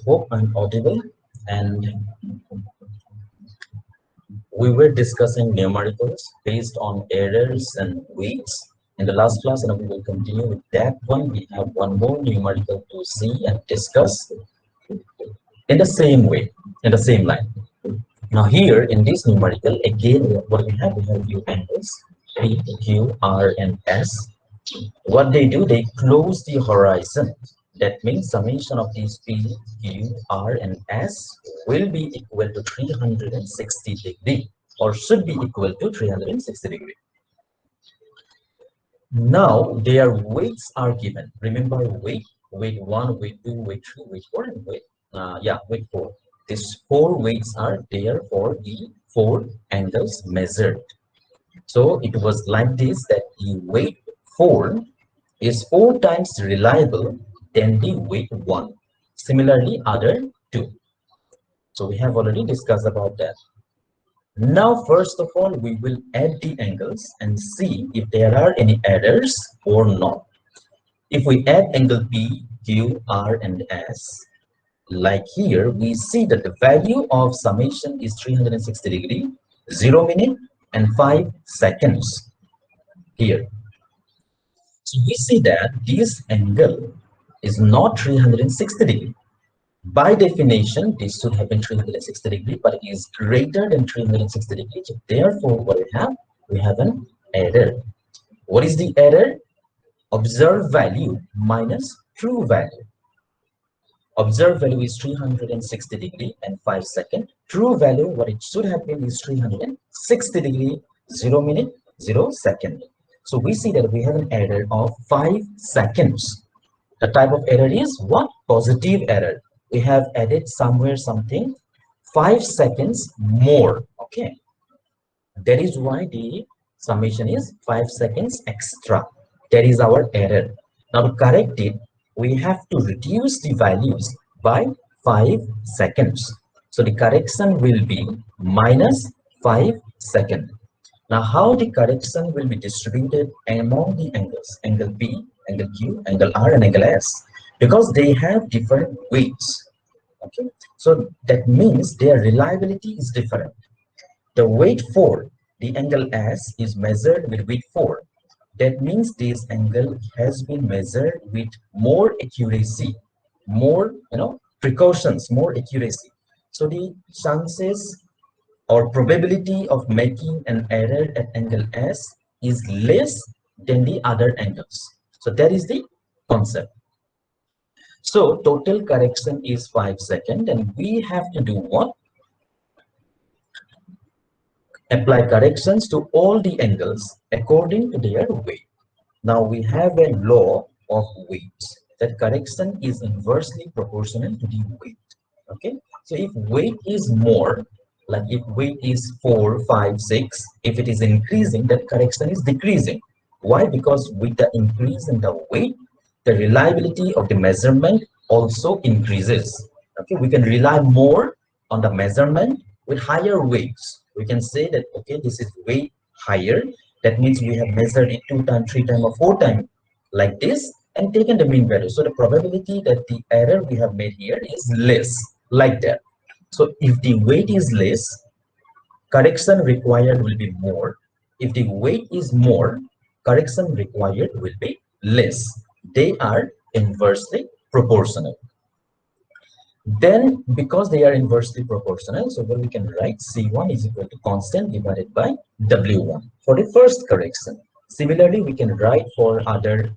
Hope I'm audible. And we were discussing numericals based on errors and weights in the last class, and we will continue with that one. We have one more numerical to see and discuss in the same way, in the same line. Now here in this numerical, again, what we have few angles, P, Q, R, and S. What they do, they close the horizon. That means summation of these P, Q, R, and S will be equal to 360 degree, or should be equal to 360 degree. Now their weights are given. Remember weight 1, weight 2, weight 3, weight 4, and weight 4. These 4 weights are there for the 4 angles measured. So it was like this, that the weight 4 is 4 times reliable than the weight 1. Similarly, other 2. So we have already discussed about that. Now, first of all, we will add the angles and see if there are any errors or not. If we add angle P, Q, R, and S, like here, we see that the value of summation is 360 degree, 0 minute, and 5 seconds here. So we see that this angle is not 360 degree. By definition, this should have been 360 degree, but it is greater than 360 degree. So therefore, what we have an error. What is the error? Observed value minus true value. Observed value is 360 degree and 5 seconds. True value, what it should have been, is 360 degree, 0 minute, 0 second. So we see that we have an error of 5 seconds. The type of error is what? Positive error. We have added somewhere something 5 seconds more. Okay, that is why the summation is 5 seconds extra. That is our error. Now to correct it, we have to reduce the values by 5 seconds. So the correction will be minus 5 seconds. Now how the correction will be distributed among the angles, angle P, angle Q, angle R, and angle S, because they have different weights. Okay, so that means their reliability is different. The weight 4, the angle S, is measured with weight 4. That means this angle has been measured with more accuracy, more precautions, more accuracy. So the chances or probability of making an error at angle S is less than the other angles. So that is the concept. So total correction is 5 seconds, and we have to do what? Apply corrections to all the angles according to their weight. Now we have a law of weights, that correction is inversely proportional to the weight. Okay, so if weight is more, like if weight is 4, 5, 6, if it is increasing, that correction is decreasing. Why? Because with the increase in the weight, the reliability of the measurement also increases. Okay, we can rely more on the measurement with higher weights. We can say that, okay, this is weight higher. That means we have measured it 2 times, 3 times, or 4 times like this and taken the mean value. So the probability that the error we have made here is less, like that. So if the weight is less, correction required will be more. If the weight is more, correction required will be less. They are inversely proportional. Then, because they are inversely proportional, so what we can write, C1 is equal to constant divided by W1 for the first correction. Similarly, we can write for other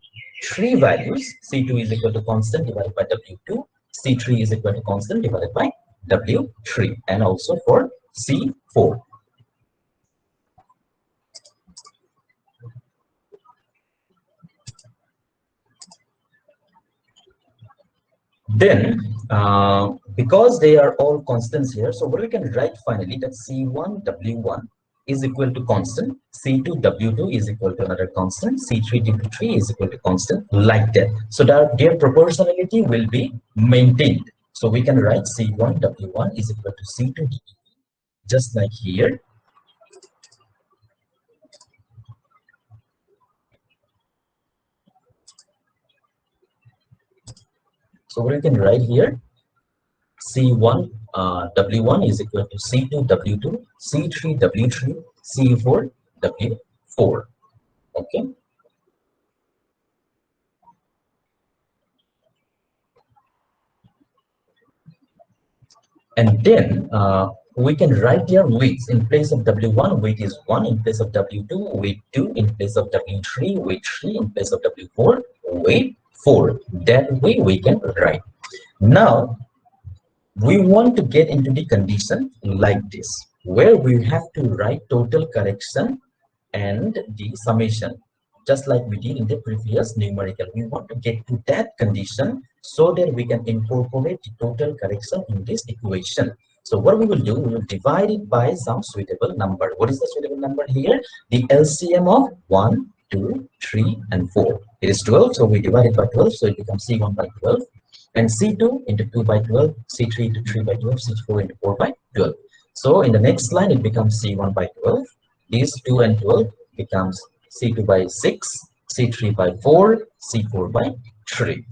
3 values, C2 is equal to constant divided by W2, C3 is equal to constant divided by W3, and also for C4. Then, because they are all constants here, so what we can write finally, that C1 W1 is equal to constant, C2 W2 is equal to another constant, C3 W3 is equal to constant, like that. So that their proportionality will be maintained. So we can write C1 W1 is equal to C2 W2, just like here. So what we can write here, C1 W1 is equal to C2 W2, C3 W3, C4 W4. Okay. And then we can write their weights. In place of W1, weight is 1. In place of W2, weight 2. In place of W3, weight 3. In place of W4, weight 4. That way we can write. Now, we want to get into the condition like this, where we have to write total correction and the summation, just like we did in the previous numerical. We want to get to that condition so that we can incorporate the total correction in this equation. So what we will do, we will divide it by some suitable number. What is the suitable number here? The LCM of 1, 2, 3, and 4. It is 12, so we divide it by 12, so it becomes C1 by 12. And C2 into 2 by 12, C3 into 3 by 12, C4 into 4 by 12. So in the next line, it becomes C1 by 12. These 2 and 12 becomes C2 by 6, C3 by 4, C4 by 3.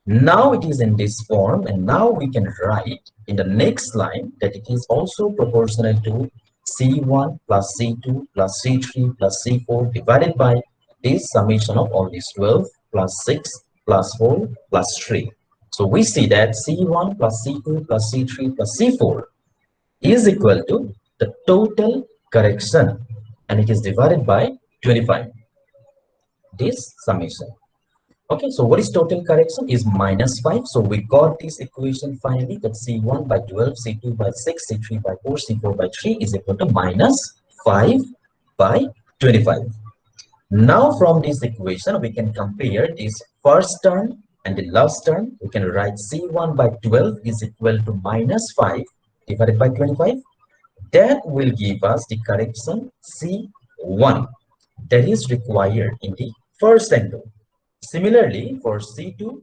Now it is in this form, and now we can write in the next line that it is also proportional to C1 plus C2 plus C3 plus C4 divided by this summation of all these 12 plus 6 plus 4 plus 3. So we see that C1 plus C2 plus C3 plus C4 is equal to the total correction, and it is divided by 25, this summation. Okay, so what is total correction is minus 5. So we got this equation finally, that C1 by 12, C2 by 6, C3 by 4, C4 by 3 is equal to minus 5 by 25. Now from this equation, we can compare this first term and the last term. We can write C1 by 12 is equal to minus 5 divided by 25. That will give us the correction C1 that is required in the first angle. Similarly, for C2,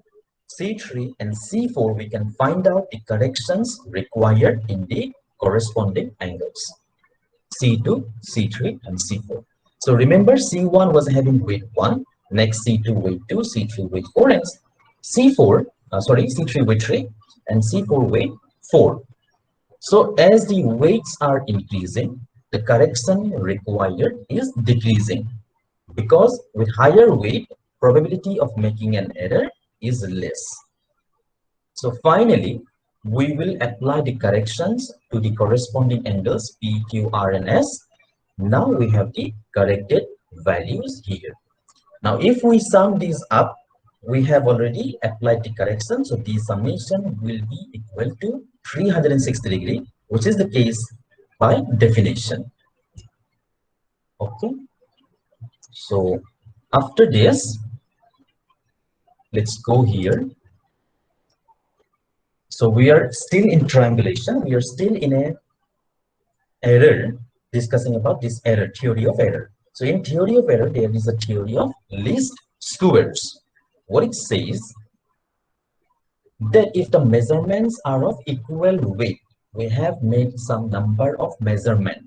C3, and C4, we can find out the corrections required in the corresponding angles. C2, C3, and C4. So remember, C1 was having weight 1, next C2 weight 2, C3 weight 4, and C3 weight 3, and C4 weight 4. So as the weights are increasing, the correction required is decreasing, because with higher weight, probability of making an error is less. So finally, we will apply the corrections to the corresponding angles P, Q, R, and S. Now we have the corrected values here. Now if we sum these up, we have already applied the correction, so the summation will be equal to 360 degree, which is the case by definition. Okay, so after this, let's go here. So we are still in triangulation. We are still in a error, discussing about this error, theory of error. So in theory of error, there is a theory of least squares. What it says, that if the measurements are of equal weight, we have made some number of measurement,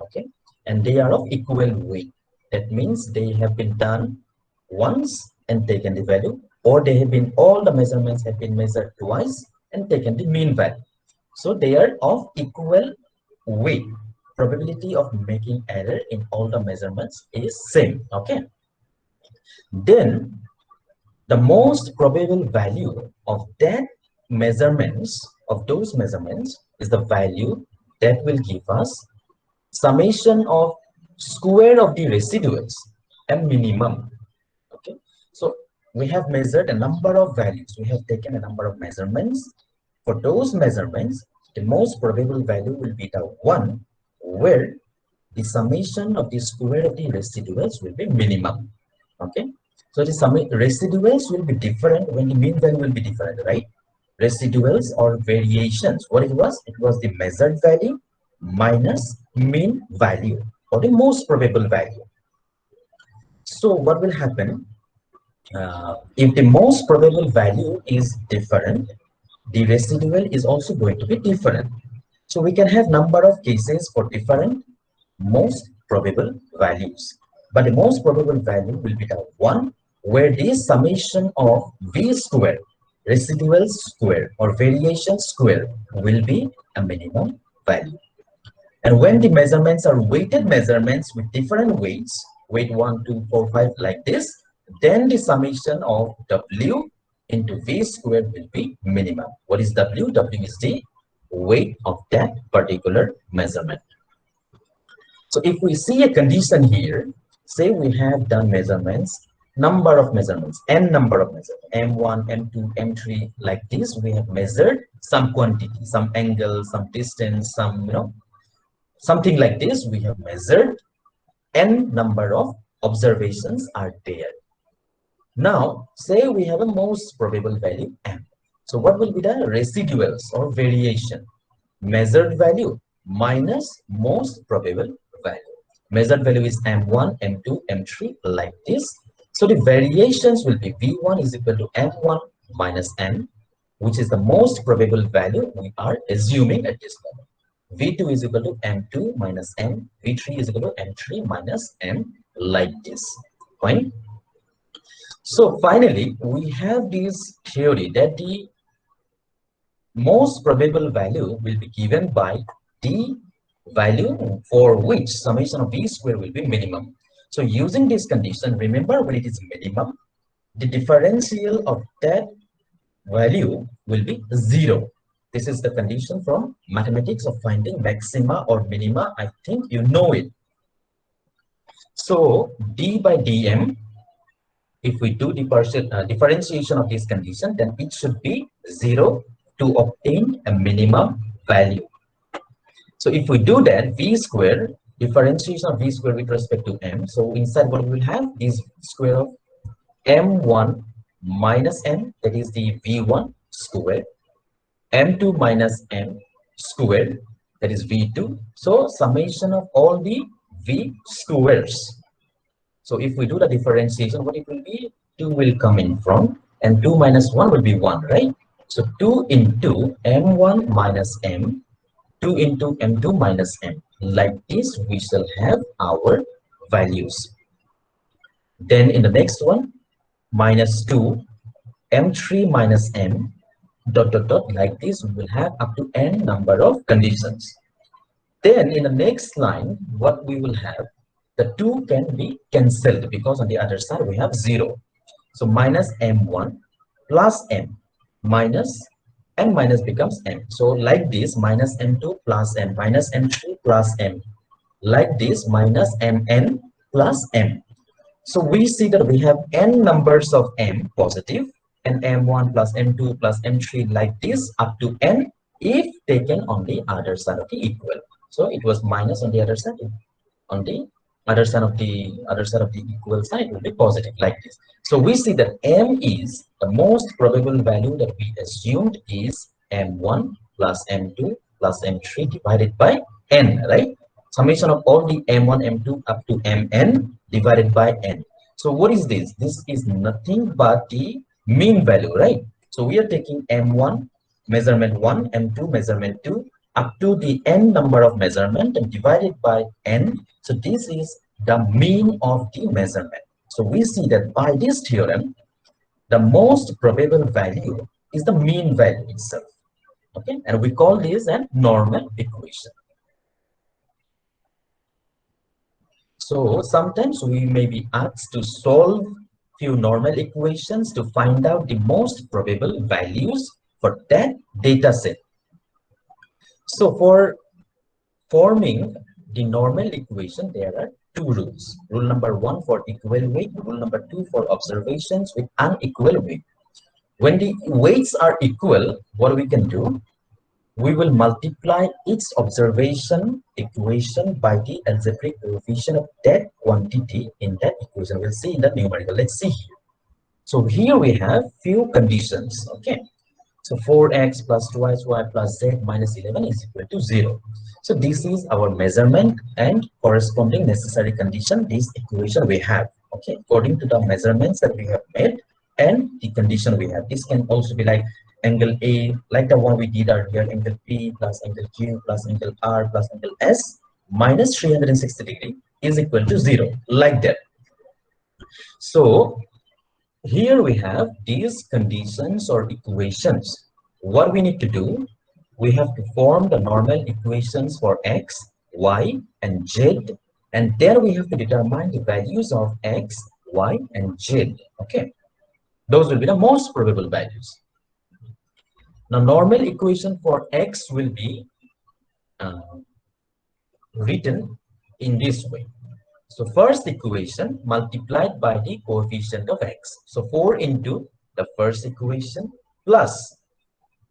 okay, and they are of equal weight. That means they have been done once and taken the value, or they have been, all the measurements have been measured twice and taken the mean value. So they are of equal weight. Probability of making error in all the measurements is same. Okay, then the most probable value of that measurements, of those measurements, is the value that will give us summation of square of the residuals and minimum. Okay, so we have measured a number of values, we have taken a number of measurements. For those measurements, the most probable value will be the one where the summation of the square of the residuals will be minimum. Okay, so the residuals will be different when the mean value will be different, right? Residuals or variations, what it was? It was the measured value minus mean value, or the most probable value. So what will happen? If the most probable value is different, the residual is also going to be different. So we can have number of cases for different most probable values, but the most probable value will be the one where the summation of v square residual square or variation square will be a minimum value. And when the measurements are weighted measurements with different weights, weight 1, 2, 4, 5 like this, then the summation of W into V squared will be minimum. What is W? W is the weight of that particular measurement. So if we see a condition here, say we have done measurements, number of measurements, n number of measurements, M1, M2, M3, like this, we have measured some quantity, some angle, some distance, some, something like this, we have measured n number of observations are there. Now, say we have a most probable value m. So what will be the residuals or variation? Measured value minus most probable value. Measured value is m1, m2, m3 like this. So the variations will be v1 is equal to m1 minus m, which is the most probable value we are assuming at this moment. V2 is equal to m2 minus m, V3 is equal to m3 minus m, like this. Fine. So finally, we have this theory that the most probable value will be given by the value for which summation of v square will be minimum. So using this condition, remember when it is minimum, the differential of that value will be 0. This is the condition from mathematics of finding maxima or minima. I think you know it. So d by dm, if we do the partial differentiation of this condition, then it should be 0 to obtain a minimum value. So if we do that, v square, differentiation of v square with respect to m. So inside what we will have is square of m1 minus m, that is the v1 square, m2 minus m squared, that is v2. So summation of all the v squares. So if we do the differentiation, what it will be? 2 will come in front and 2 minus 1 will be 1, right? So 2 into m1 minus m, 2 into m2 minus m. Like this, we shall have our values. Then in the next one, minus 2, m3 minus m, dot dot dot, like this, we will have up to n number of conditions. Then in the next line, what we will have, the 2 can be cancelled because on the other side we have 0. So minus m1 plus m minus m minus becomes m. So like this, minus m2 plus m minus m3 plus m. Like this, minus mn plus m. So we see that we have n numbers of m positive and m1 plus m2 plus m3 like this up to n if taken on the other side of the equal. So it was minus on the other side. On the other side of the equal side will be positive like this. So we see that m is the most probable value that we assumed is m1 plus m2 plus m3 divided by n, right? Summation of all the m1, m2 up to mn divided by n. So what is this? This is nothing but the mean value, right? So we are taking m1 measurement 1, m2 measurement 2 up to the n number of measurement and divided by n. So this is the mean of the measurement. So we see that by this theorem, the most probable value is the mean value itself. Okay, and we call this a normal equation. So sometimes we may be asked to solve few normal equations to find out the most probable values for that data set. So for forming the normal equation, there are two rules. Rule number 1 for equal weight, rule number 2 for observations with unequal weight. When the weights are equal, what we can do? We will multiply each observation equation by the algebraic coefficient of that quantity in that equation. We'll see in the numerical. Let's see here. So here we have few conditions. Okay. So 4x plus 2y plus z minus 11 is equal to 0. So this is our measurement and corresponding necessary condition, this equation we have. Okay. According to the measurements that we have made and the condition we have. This can also be like angle A, like the one we did earlier, angle P plus angle Q plus angle R plus angle S minus 360 degree is equal to 0, like that. So Here we have these conditions or equations. What we need to do, we have to form the normal equations for x, y, and z, and then we have to determine the values of x, y, and z. Okay, those will be the most probable values. Now, normal equation for x will be uh, written in this way. So first equation multiplied by the coefficient of x. So 4 into the first equation plus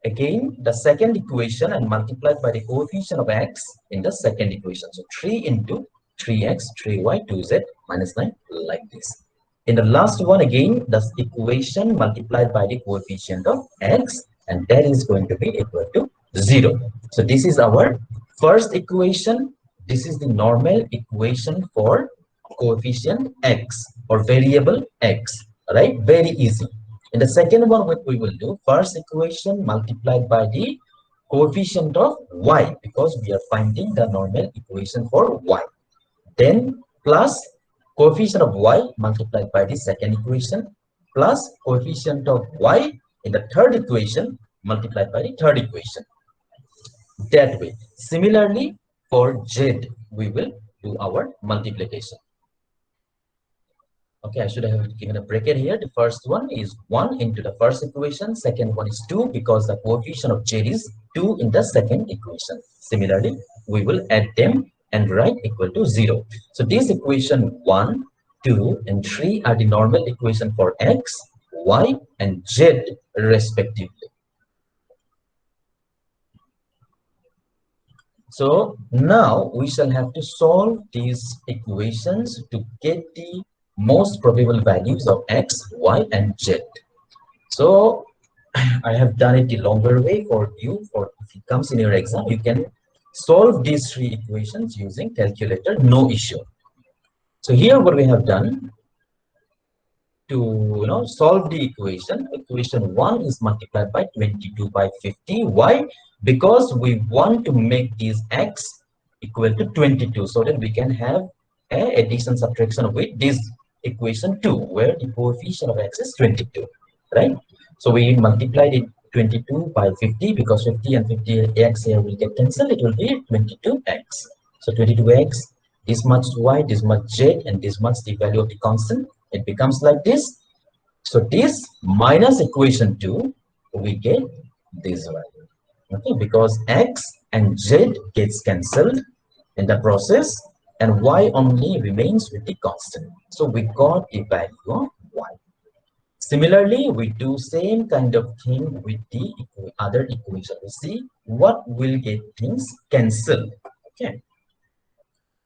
again the second equation and multiplied by the coefficient of x in the second equation. So 3 into 3x, 3y, 2z minus 9 like this. In the last one again the equation multiplied by the coefficient of x, and that is going to be equal to 0. So this is our first equation. This is the normal equation for coefficient x or variable x, right? Very easy. In the second one, what we will do, first equation multiplied by the coefficient of y, because we are finding the normal equation for y. Then plus coefficient of y multiplied by the second equation plus coefficient of y in the third equation multiplied by the third equation. That way. Similarly, for z, we will do our multiplication. Okay, I should have given a bracket here. The first one is 1 into the first equation. Second one is 2 because the coefficient of z is 2 in the second equation. Similarly, we will add them and write equal to 0. So this equation 1, 2, and 3 are the normal equation for x, y, and z respectively. So now we shall have to solve these equations to get the most probable values of x, y, and z. So I have done it the longer way for you. For if it comes in your exam, you can solve these three equations using calculator, no issue. So here what we have done to solve the equation 1 is multiplied by 22 by 50. Why? Because we want to make these x equal to 22 so that we can have a addition subtraction with this equation 2 where the coefficient of x is 22, right? So we multiplied it 22 by 50 because 50 and 50x here will get cancelled. It will be 22x. So 22x, this much y, this much z, and this much the value of the constant. It becomes like this. So this minus equation 2, we get this value. Okay, because x and z gets cancelled in the process and y only remains with the constant. So we got the value of y. Similarly, we do same kind of thing with the other equation. We see what will get things cancelled. Okay.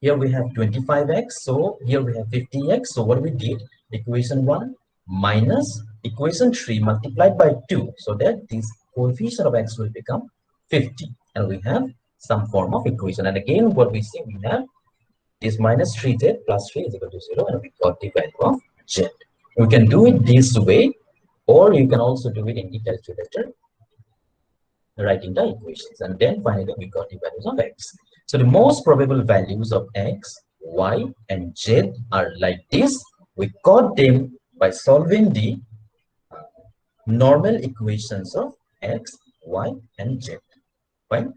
Here we have 25x, so here we have 50x. So what we did, equation 1 minus equation 3 multiplied by 2, so that this coefficient of x will become 50. And we have some form of equation. And again, what we see, we have this minus 3z plus 3 is equal to 0, and we got the value of z. We can do it this way, or you can also do it in the calculator, writing the equations. And then finally, we got the values of x. So the most probable values of x, y, and z are like this. We got them by solving the normal equations of x, y, and z. Fine.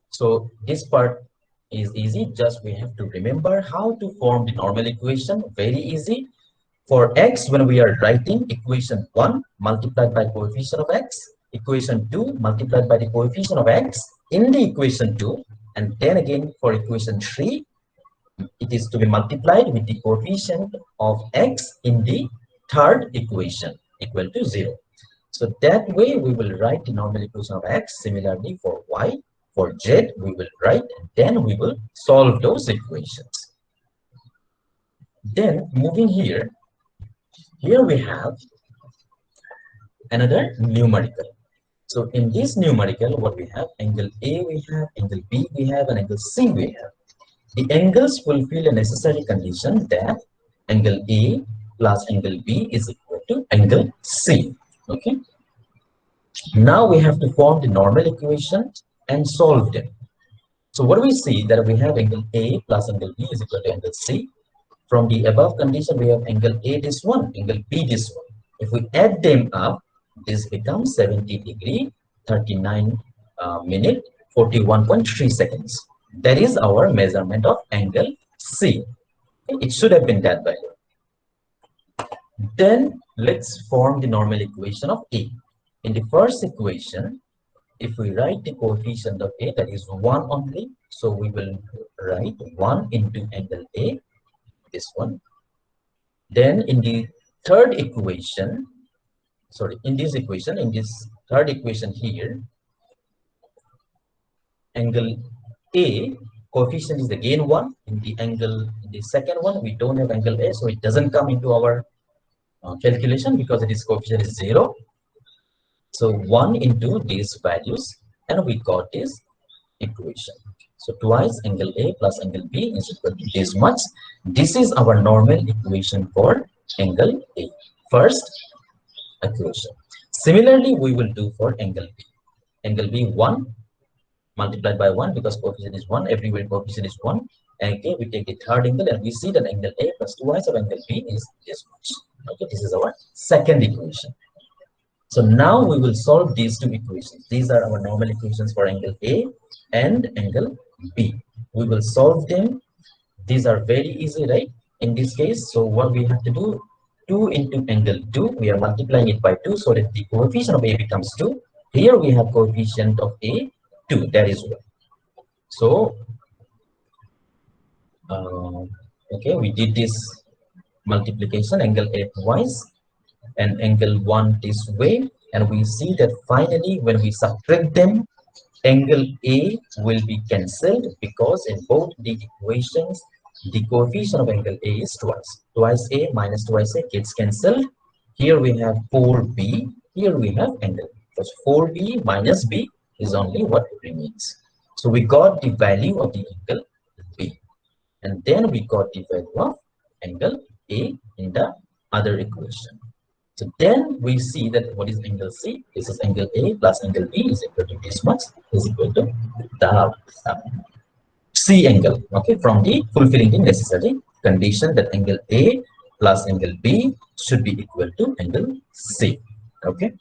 So this part is easy. Just we have to remember how to form the normal equation. Very easy. For x, when we are writing equation 1 multiplied by coefficient of x, equation 2 multiplied by the coefficient of x in the equation 2, and then again for equation 3, it is to be multiplied with the coefficient of x in the third equation equal to 0. So that way we will write the normal equation of x. Similarly for y, for z, we will write, and then we will solve those equations. Then moving here, we have another numerical. So in this numerical, what we have, angle A we have, angle B we have, and angle C we have. The angles fulfill a necessary condition that angle A plus angle B is equal to angle C. Okay. Now we have to form the normal equation and solve them. So what do we see, that we have angle A plus angle B is equal to angle C. From the above condition, we have angle A this one, angle B this one. If we add them up, this becomes 70 degree, 39 minute, 41.3 seconds. That is our measurement of angle C. It should have been that value. Then let's form the normal equation of A. In the first equation, if we write the coefficient of A, that is 1 only, so we will write 1 into angle A, this one. Then in the third equation, sorry, in this third equation here, angle A coefficient is again 1. In the second one, we don't have angle A, so it doesn't come into our calculation because its coefficient is 0. So 1 into these values, and we got this equation. So twice angle A plus angle B is equal to this much. This is our normal equation for angle A. First equation. Similarly, we will do for angle B. Angle B 1 multiplied by 1 because coefficient is 1. Everywhere coefficient is 1. And again, we take the third angle and we see that angle A plus twice of angle B is this much. Okay, this is our second equation. So now we will solve these two equations. These are our normal equations for angle A and angle B. We will solve them. These are very easy, right? In this case, so what we have to do, 2 into angle 2, we are multiplying it by 2 so that the coefficient of A becomes 2. Here we have coefficient of A 2, that is 1. So, okay, we did this multiplication, angle A twice and angle 1 this way, and we see that finally when we subtract them, angle A will be cancelled because in both the equations the coefficient of angle A is twice A minus twice A gets cancelled. Here we have 4B, here we have angle B, because 4B minus B is only what remains. So we got the value of the angle B, and then we got the value of angle A in the other equation. So then we see that what is angle C? This is angle A plus angle B is equal to this much, is equal to the C angle. Okay, from the fulfilling the necessary condition that angle A plus angle B should be equal to angle C. Okay,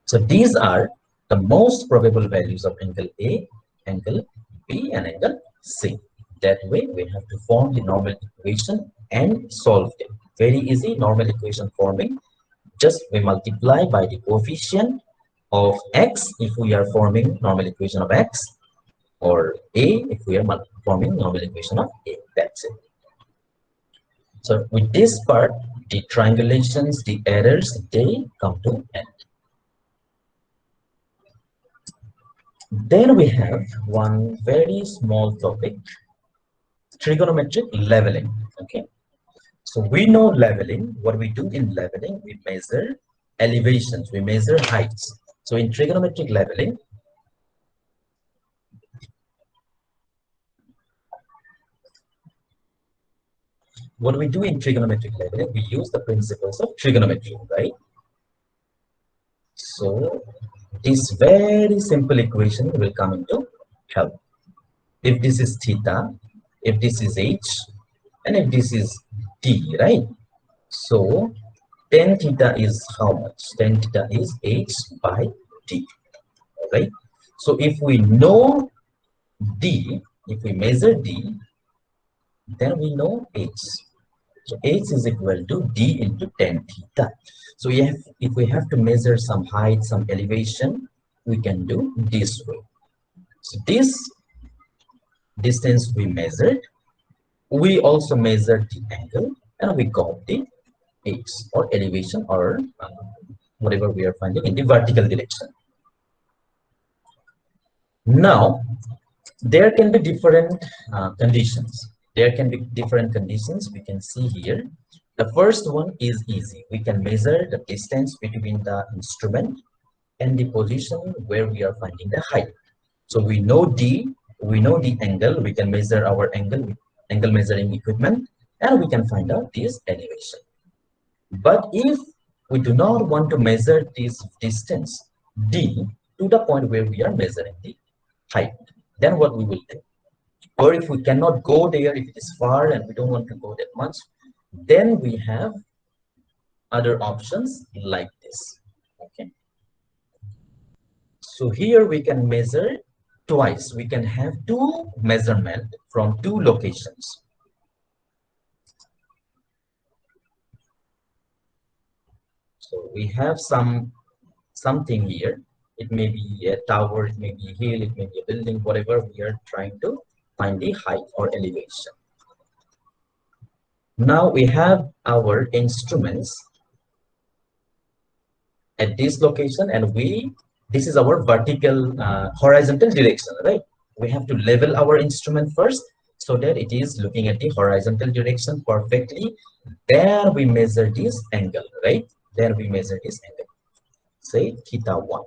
so these are the most probable values of angle A, angle B, and angle C. That way we have to form the normal equation and solve it. Very easy normal equation forming. Just we multiply by the coefficient of x if we are forming normal equation of x, or a if we are forming normal equation of a. That's it. So with this part, the triangulations, the errors, they come to end. Then we have one very small topic, trigonometric leveling. Okay, so we know leveling. What we do in leveling, we measure elevations, we measure heights. So in trigonometric leveling, what we do in trigonometric leveling, we use the principles of trigonometry, right? So this very simple equation will come into help. If this is theta, if this is h, and if this is d, right? So tan theta is how much? Tan theta is h by d, right? So if we know d, if we measure d, then we know h. So h is equal to d into tan theta. So if we have to measure some height, some elevation, we can do this way. So this distance we measured, we also measured the angle, and we got the h, or elevation, or whatever we are finding in the vertical direction. Now, there can be different conditions. There can be different conditions we can see here. The first one is easy. We can measure the distance between the instrument and the position where we are finding the height. So we know D, we know the angle, we can measure our angle measuring equipment, and we can find out this elevation. But if we do not want to measure this distance D to the point where we are measuring the height, then what we will do? Or if we cannot go there, if it is far and we don't want to go that much, then we have other options like this. Okay. So here we can measure twice. We can have two measurement from two locations. So we have something here. It may be a tower, it may be a hill, it may be a building, whatever. We are trying to find the height or elevation. Now we have our instruments at this location, and this is our vertical horizontal direction, right? We have to level our instrument first so that it is looking at the horizontal direction perfectly. There we measure this angle, right? There we measure this angle, say theta 1.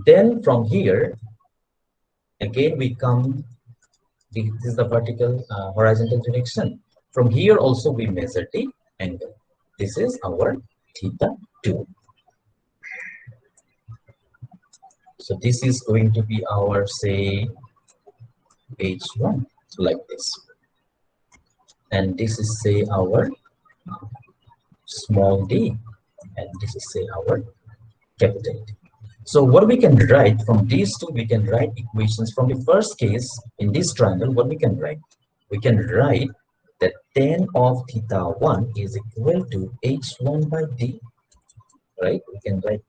Then from here again we come, this is the vertical horizontal direction. From here also we measure the angle. This is our theta 2. So this is going to be our, say, h1, like this. And this is, say, our small d. And this is, say, our capital D. So what we can write from these two, we can write equations from the first case in this triangle. What we can write? We can write that tan of theta 1 is equal to h1 by d, right? We can write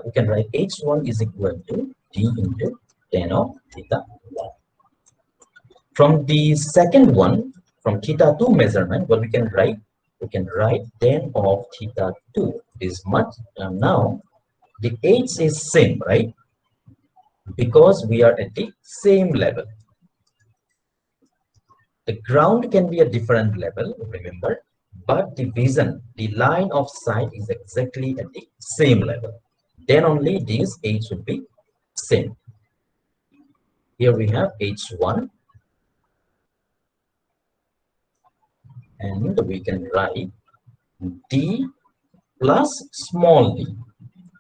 we can write h1 is equal to d into tan of theta 1. From the second one, from theta 2 measurement, what we can write? We can write tan of theta 2 is much. Now, the h is same, right? Because we are at the same level. The ground can be a different level, remember, but the vision, the line of sight is exactly at the same level. Then only this h would be same. Here we have h1, and we can write d plus small d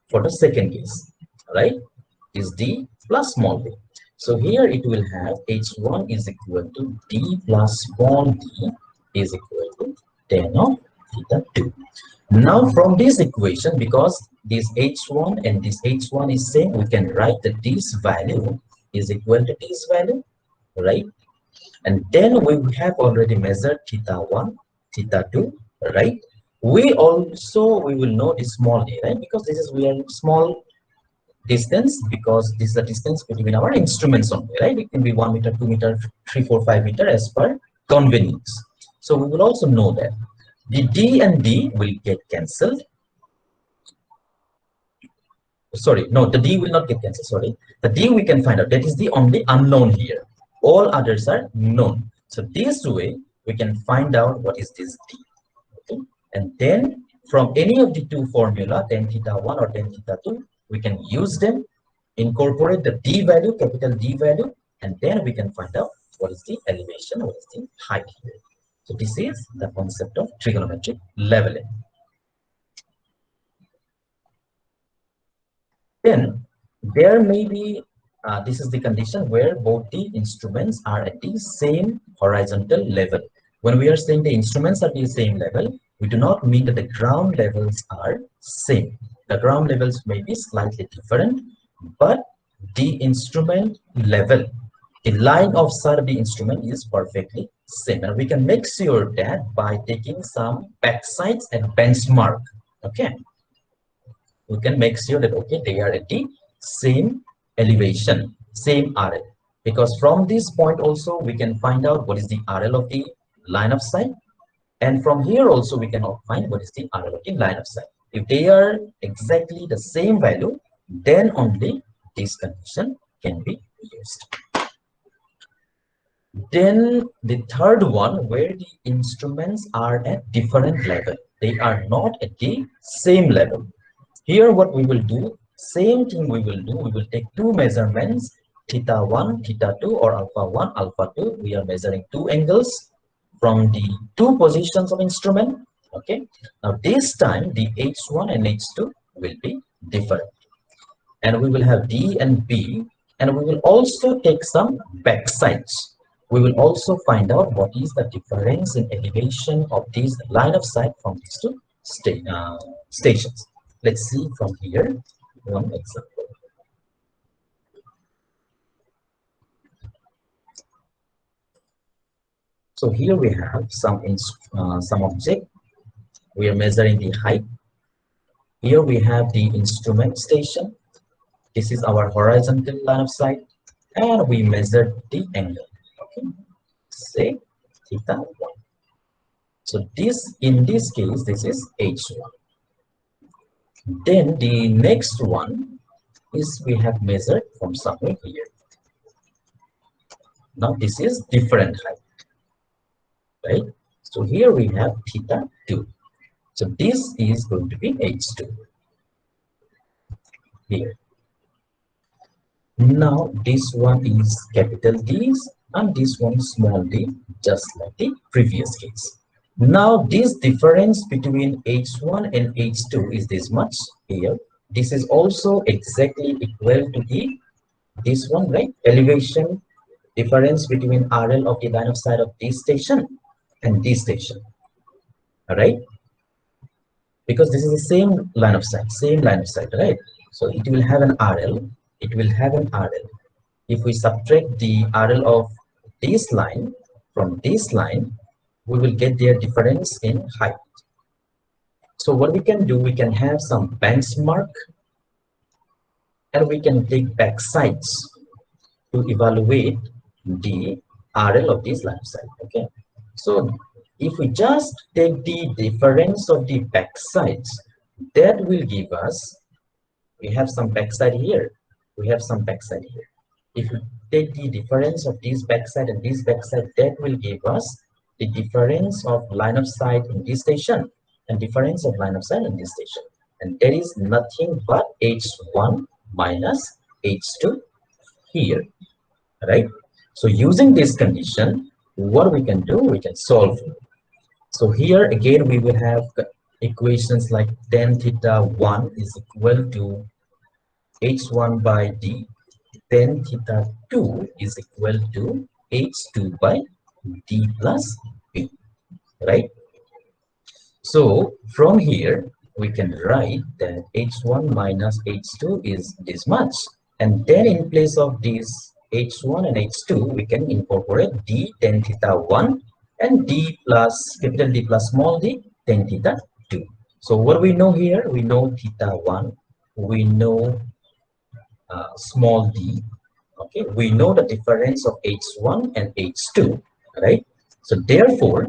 for the second case, right? Is d plus small d. So here it will have h1 is equal to d plus small d is equal to tan of theta 2. Now from this equation, because this h1 and this h1 is same, we can write that this value is equal to this value, right? And then we have already measured theta 1, theta 2, right? We will know the small d, right? Because this is, we are small distance, because this is the distance between our instruments only, right? It can be 1 meter, 2 meter, 3, 4, 5 meter as per convenience. So we will also know that the d and d will get cancelled. Sorry, no, the d will not get cancelled. Sorry, the d we can find out. That is the only unknown here. All others are known. So this way we can find out what is this d. Okay, and then from any of the two formula, tan theta 1 or tan theta 2, we can use them, incorporate the d value, capital D value, and then we can find out what is the elevation, what is the height here. So this is the concept of trigonometric leveling. Then there may be, this is the condition where both the instruments are at the same horizontal level. When we are saying the instruments are at the same level, we do not mean that the ground levels are same. The ground levels may be slightly different, but the instrument level, the line of sight of the instrument is perfectly same. And we can make sure that by taking some backsides and benchmark. Okay, we can make sure that, okay, they are at the same elevation, same RL. Because from this point also we can find out what is the RL of the line of sight. And from here also we can find what is the RL of the line of sight. If they are exactly the same value, then only this condition can be used. Then the third one, where the instruments are at different level. They are not at the same level. Here what we will do, same thing we will do. We will take two measurements, theta 1, theta 2, or alpha 1, alpha 2. We are measuring two angles from the two positions of instrument. Okay. Now this time the h1 and h2 will be different. And we will have D and B And we will also take some backsides. We will also find out what is the difference in elevation of this line of sight from these two stations. Let's see from here one example. So here we have some object. We are measuring the height. Here we have the instrument station. This is our horizontal line of sight, and we measure the angle. Okay, say theta 1. So in this case, this is h1. Then the next one is we have measured from somewhere here. Now this is different height, right? So here we have theta 2. So this is going to be h2 here. Now this one is capital D and this one is small d, just like the previous case. Now this difference between h1 and h2 is this much here. This is also exactly equal to this one, right? Elevation difference between RL of the line of sight of this station and this station. All right? Because this is the same line of sight, right? So it will have an RL. It will have an RL. If we subtract the RL of this line from this line, we will get their difference in height. So what we can do, we can have some benchmark and we can take back sides to evaluate the RL of this line of sight. Okay. So if we just take the difference of the back sides, that will give us, we have some backside here. We have some backside here. If you take the difference of this backside and this backside, that will give us the difference of line of sight in this station and difference of line of sight in this station. And that is nothing but h1 minus h2 here, right? So using this condition, what we can do, we can solve. So here again, we will have equations like tan theta 1 is equal to h1 by d, tan theta 2 is equal to h2 by d plus b, right? So from here, we can write that h1 minus h2 is this much. And then in place of this h1 and h2, we can incorporate d tan theta 1 and d plus capital D plus small d tan theta 2. So what we know here, we know theta 1, we know small d. Okay, we know the difference of h1 and h2, right? So therefore,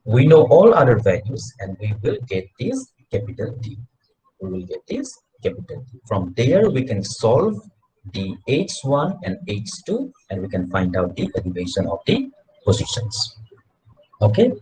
we know all other values and we will get this capital D. We will get this capital D. From there, we can solve the h1 and h2 and we can find out the elevation of the positions. Okay.